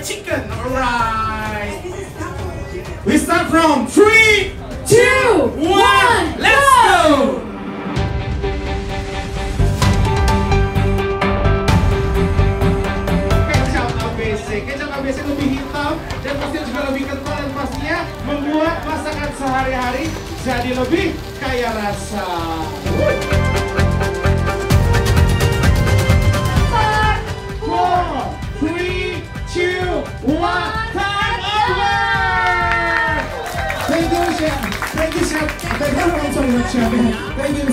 fried chicken. Alright. We start from 3, 2, 1. Let's go. Kecap ABC lebih hitam dan pastinya juga lebih kental dan pastinya membuat masakan sehari-hari jadi lebih kaya rasa. 5, 4, 3, 2, 1, time over! Thank you, Chef. Thank you, Chef. Thank you so much, Chef. Thank you,